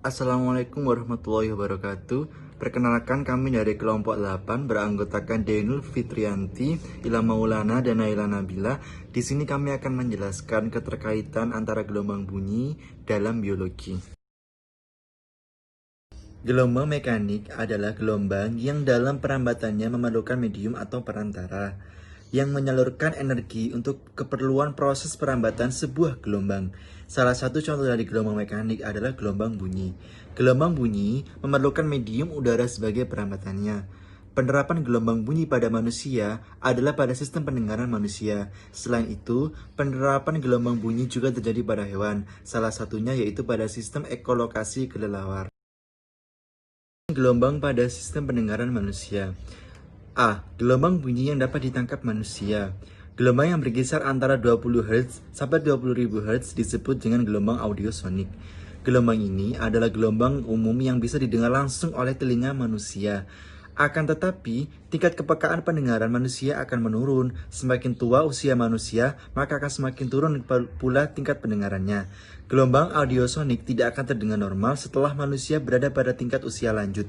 Assalamualaikum warahmatullahi wabarakatuh. Perkenalkan, kami dari kelompok 8 beranggotakan Denul Fitrianti, Ilham Maulana, dan Naila Nabila. Di sini kami akan menjelaskan keterkaitan antara gelombang bunyi dalam biologi. Gelombang mekanik adalah gelombang yang dalam perambatannya memerlukan medium atau perantara yang menyalurkan energi untuk keperluan proses perambatan sebuah gelombang. Salah satu contoh dari gelombang mekanik adalah gelombang bunyi. Gelombang bunyi memerlukan medium udara sebagai perambatannya. Penerapan gelombang bunyi pada manusia adalah pada sistem pendengaran manusia. Selain itu, penerapan gelombang bunyi juga terjadi pada hewan, salah satunya yaitu pada sistem ekolokasi kelelawar. Gelombang pada sistem pendengaran manusia. A. Gelombang bunyi yang dapat ditangkap manusia. Gelombang yang berkisar antara 20 Hz sampai 20.000 Hz disebut dengan gelombang audiosonik. Gelombang ini adalah gelombang umum yang bisa didengar langsung oleh telinga manusia. Akan tetapi, tingkat kepekaan pendengaran manusia akan menurun. Semakin tua usia manusia, maka akan semakin turun pula tingkat pendengarannya. Gelombang audiosonik tidak akan terdengar normal setelah manusia berada pada tingkat usia lanjut.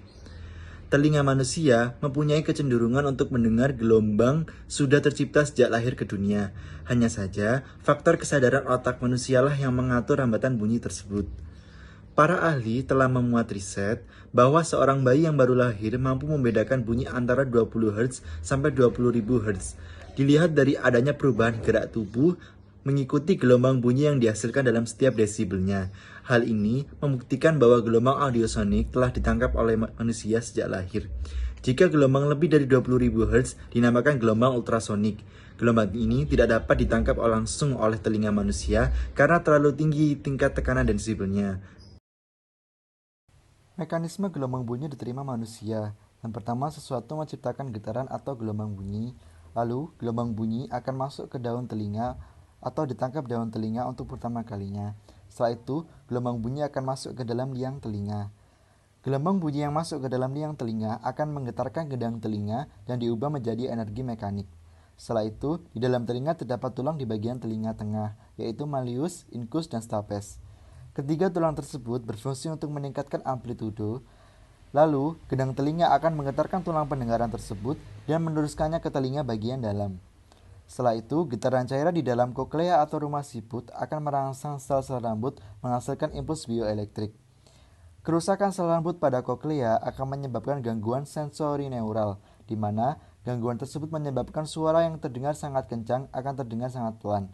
Telinga manusia mempunyai kecenderungan untuk mendengar gelombang sudah tercipta sejak lahir ke dunia. Hanya saja, faktor kesadaran otak manusialah yang mengatur rambatan bunyi tersebut. Para ahli telah memuat riset bahwa seorang bayi yang baru lahir mampu membedakan bunyi antara 20 Hz sampai 20.000 Hz. Dilihat dari adanya perubahan gerak tubuh mengikuti gelombang bunyi yang dihasilkan dalam setiap desibelnya. Hal ini membuktikan bahwa gelombang audiosonik telah ditangkap oleh manusia sejak lahir. Jika gelombang lebih dari 20.000 Hz dinamakan gelombang ultrasonik. Gelombang ini tidak dapat ditangkap langsung oleh telinga manusia karena terlalu tinggi tingkat tekanan desibelnya. Mekanisme gelombang bunyi diterima manusia. Yang pertama, sesuatu menciptakan getaran atau gelombang bunyi. Lalu, gelombang bunyi akan masuk ke daun telinga atau ditangkap daun telinga untuk pertama kalinya. Setelah itu, gelombang bunyi akan masuk ke dalam liang telinga. Gelombang bunyi yang masuk ke dalam liang telinga akan menggetarkan gendang telinga dan diubah menjadi energi mekanik. Setelah itu, di dalam telinga terdapat tulang di bagian telinga tengah, yaitu malleus, incus, dan stapes. Ketiga tulang tersebut berfungsi untuk meningkatkan amplitudo. Lalu, gendang telinga akan menggetarkan tulang pendengaran tersebut dan meneruskannya ke telinga bagian dalam. Setelah itu, getaran cairan di dalam koklea atau rumah siput akan merangsang sel-sel rambut menghasilkan impuls bioelektrik. Kerusakan sel rambut pada koklea akan menyebabkan gangguan sensori neural, di mana gangguan tersebut menyebabkan suara yang terdengar sangat kencang akan terdengar sangat pelan.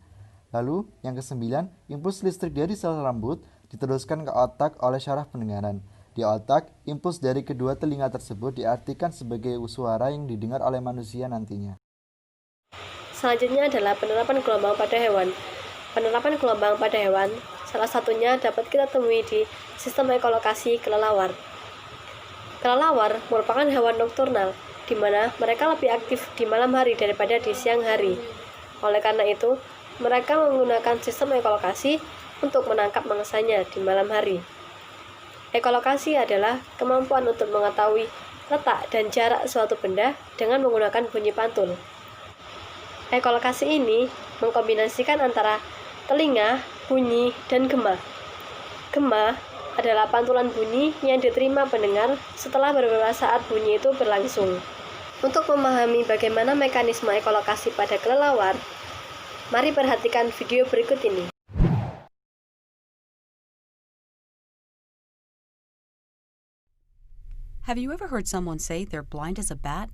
Lalu, yang kesembilan, impuls listrik dari sel rambut diteruskan ke otak oleh syaraf pendengaran. Di otak, impuls dari kedua telinga tersebut diartikan sebagai suara yang didengar oleh manusia nantinya. Selanjutnya adalah penerapan gelombang pada hewan. Penerapan gelombang pada hewan salah satunya dapat kita temui di sistem ekolokasi kelelawar. Kelelawar merupakan hewan nokturnal, di mana mereka lebih aktif di malam hari daripada di siang hari. Oleh karena itu, mereka menggunakan sistem ekolokasi untuk menangkap mangsanya di malam hari. Ekolokasi adalah kemampuan untuk mengetahui letak dan jarak suatu benda dengan menggunakan bunyi pantul. Ekolokasi ini mengkombinasikan antara telinga, bunyi, dan gema. Gema adalah pantulan bunyi yang diterima pendengar setelah beberapa saat bunyi itu berlangsung. Untuk memahami bagaimana mekanisme ekolokasi pada kelelawar, mari perhatikan video berikut ini. Have you ever heard someone say they're blind as a bat?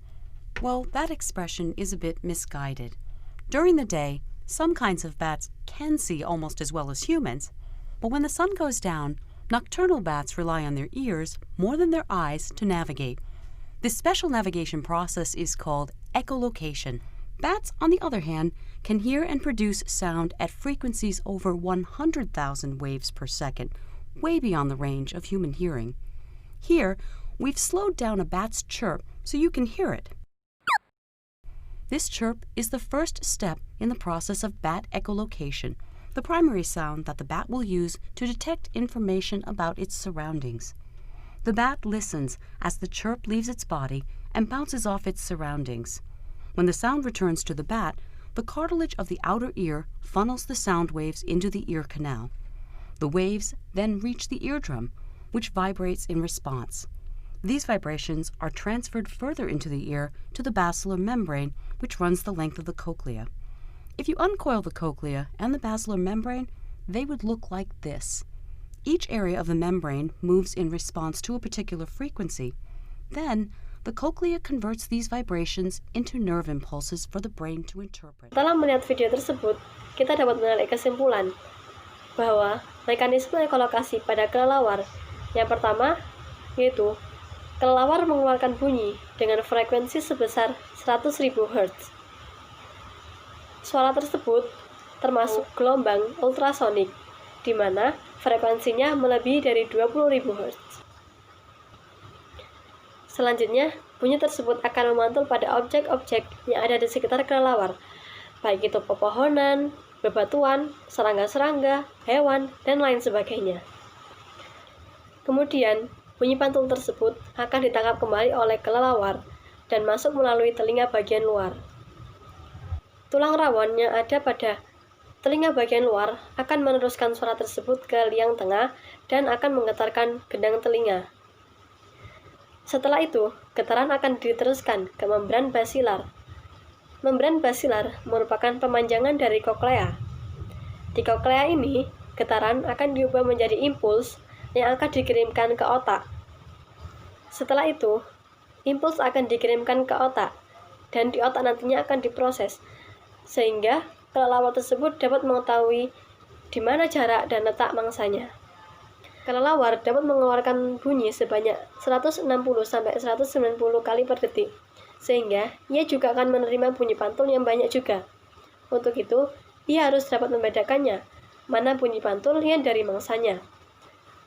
Well, that expression is a bit misguided. During the day, some kinds of bats can see almost as well as humans, but when the sun goes down, nocturnal bats rely on their ears more than their eyes to navigate. This special navigation process is called echolocation. Bats, on the other hand, can hear and produce sound at frequencies over 100,000 waves per second, way beyond the range of human hearing. Here, we've slowed down a bat's chirp so you can hear it. This chirp is the first step in the process of bat echolocation, the primary sound that the bat will use to detect information about its surroundings. The bat listens as the chirp leaves its body and bounces off its surroundings. When the sound returns to the bat, the cartilage of the outer ear funnels the sound waves into the ear canal. The waves then reach the eardrum. which vibrates in response. These vibrations are transferred further into the ear to the basilar membrane, which runs the length of the cochlea. If you uncoil the cochlea and the basilar membrane, they would look like this. Each area of the membrane moves in response to a particular frequency. Then, the cochlea converts these vibrations into nerve impulses for the brain to interpret. Setelah melihat video tersebut, kita dapat menarik kesimpulan bahwa mekanisme ekolokasi pada kelelawar yang pertama yaitu kelelawar mengeluarkan bunyi dengan frekuensi sebesar 100.000 Hz. Suara tersebut termasuk gelombang ultrasonik, di mana frekuensinya melebihi dari 20.000 Hz. Selanjutnya, bunyi tersebut akan memantul pada objek-objek yang ada di sekitar kelelawar, baik itu pepohonan, bebatuan, serangga-serangga, hewan, dan lain sebagainya. Kemudian, bunyi pantul tersebut akan ditangkap kembali oleh kelelawar dan masuk melalui telinga bagian luar. Tulang rawon yang ada pada telinga bagian luar akan meneruskan suara tersebut ke liang tengah dan akan menggetarkan gendang telinga. Setelah itu, getaran akan diteruskan ke membran basilar. Membran basilar merupakan pemanjangan dari koklea. Di koklea ini, getaran akan diubah menjadi impuls yang akan dikirimkan ke otak. Setelah itu, impuls akan dikirimkan ke otak, dan di otak nantinya akan diproses, sehingga kelelawar tersebut dapat mengetahui di mana jarak dan letak mangsanya. Kelelawar dapat mengeluarkan bunyi sebanyak 160-190 kali per detik, sehingga ia juga akan menerima bunyi pantul yang banyak juga. Untuk itu, ia harus dapat membedakannya, mana bunyi pantul yang dari mangsanya.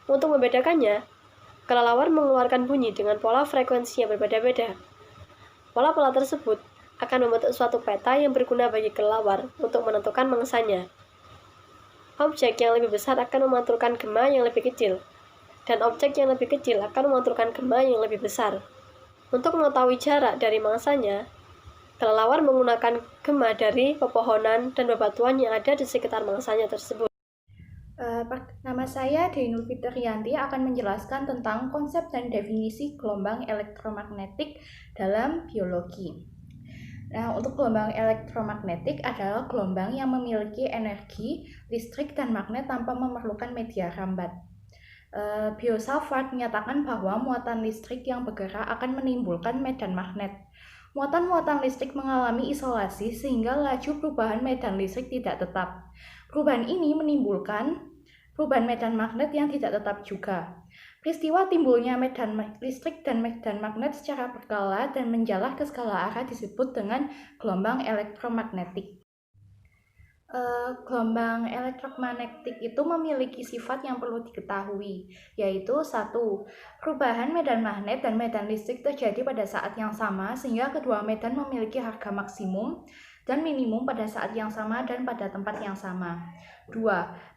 Untuk membedakannya, kelelawar mengeluarkan bunyi dengan pola frekuensi yang berbeda-beda. Pola-pola tersebut akan membentuk suatu peta yang berguna bagi kelelawar untuk menentukan mangsanya. Objek yang lebih besar akan memantulkan gema yang lebih kecil, dan objek yang lebih kecil akan memantulkan gema yang lebih besar. Untuk mengetahui jarak dari mangsanya, kelelawar menggunakan gema dari pepohonan dan bebatuan yang ada di sekitar mangsanya tersebut. Nama saya Dainul Fitriyanti akan menjelaskan tentang konsep dan definisi gelombang elektromagnetik dalam biologi. Nah, untuk gelombang elektromagnetik adalah gelombang yang memiliki energi, listrik, dan magnet tanpa memerlukan media rambat. Bill Savard menyatakan bahwa muatan listrik yang bergerak akan menimbulkan medan magnet. Muatan-muatan listrik mengalami isolasi sehingga laju perubahan medan listrik tidak tetap. Perubahan ini menimbulkan perubahan medan magnet yang tidak tetap juga. Peristiwa timbulnya medan listrik dan medan magnet secara berkala dan menjalar ke skala arah disebut dengan gelombang elektromagnetik. Gelombang elektromagnetik itu memiliki sifat yang perlu diketahui, yaitu 1. Perubahan medan magnet dan medan listrik terjadi pada saat yang sama sehingga kedua medan memiliki harga maksimum dan minimum pada saat yang sama dan pada tempat yang sama. 2.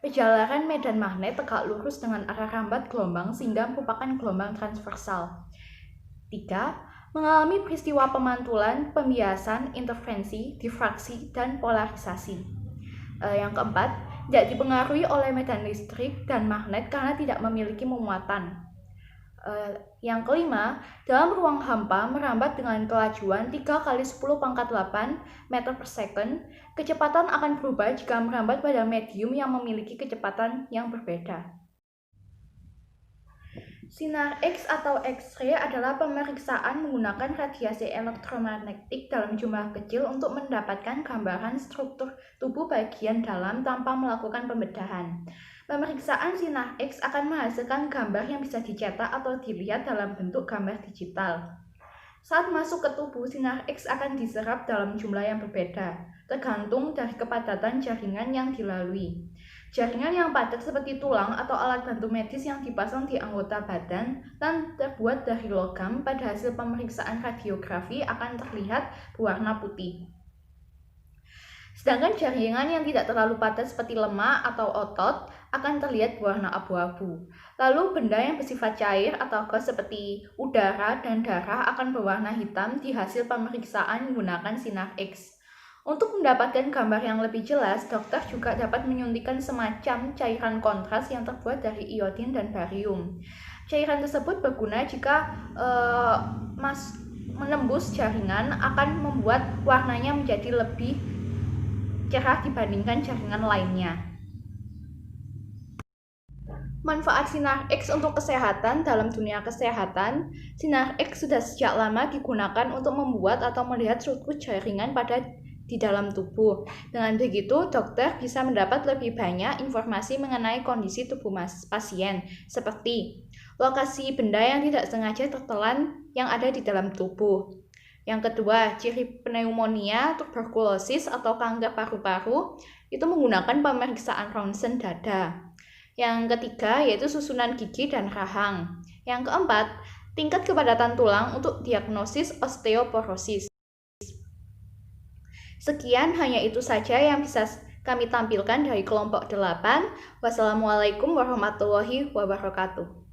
Penjalaran medan magnet tegak lurus dengan arah rambat gelombang sehingga merupakan gelombang transversal. 3. Mengalami peristiwa pemantulan, pembiasan, interferensi, difraksi, dan polarisasi. Yang keempat, tidak dipengaruhi oleh medan listrik dan magnet karena tidak memiliki muatan. Yang kelima, dalam ruang hampa merambat dengan kelajuan 3 kali 10 pangkat 8 meter per second, kecepatan akan berubah jika merambat pada medium yang memiliki kecepatan yang berbeda. Sinar X atau X-ray adalah pemeriksaan menggunakan radiasi elektromagnetik dalam jumlah kecil untuk mendapatkan gambaran struktur tubuh bagian dalam tanpa melakukan pembedahan. Pemeriksaan sinar X akan menghasilkan gambar yang bisa dicetak atau dilihat dalam bentuk gambar digital. Saat masuk ke tubuh, sinar X akan diserap dalam jumlah yang berbeda, tergantung dari kepadatan jaringan yang dilalui. Jaringan yang padat seperti tulang atau alat bantu medis yang dipasang di anggota badan dan terbuat dari logam pada hasil pemeriksaan radiografi akan terlihat berwarna putih. Sedangkan jaringan yang tidak terlalu padat seperti lemak atau otot akan terlihat berwarna abu-abu. Lalu benda yang bersifat cair atau gas seperti udara dan darah akan berwarna hitam di hasil pemeriksaan menggunakan sinar X. Untuk mendapatkan gambar yang lebih jelas, dokter juga dapat menyuntikkan semacam cairan kontras yang terbuat dari iodin dan barium. Cairan tersebut berguna jika menembus jaringan akan membuat warnanya menjadi lebih cerah dibandingkan jaringan lainnya. Manfaat sinar X untuk kesehatan. Dalam dunia kesehatan, sinar X sudah sejak lama digunakan untuk membuat atau melihat struktur jaringan di dalam tubuh. Dengan begitu, dokter bisa mendapat lebih banyak informasi mengenai kondisi tubuh pasien, seperti lokasi benda yang tidak sengaja tertelan yang ada di dalam tubuh. Yang kedua, ciri pneumonia, tuberkulosis, atau kanker paru-paru itu menggunakan pemeriksaan ronsen dada. Yang ketiga, yaitu susunan gigi dan rahang. Yang keempat, tingkat kepadatan tulang untuk diagnosis osteoporosis. Sekian, hanya itu saja yang bisa kami tampilkan dari kelompok 8. Wassalamualaikum warahmatullahi wabarakatuh.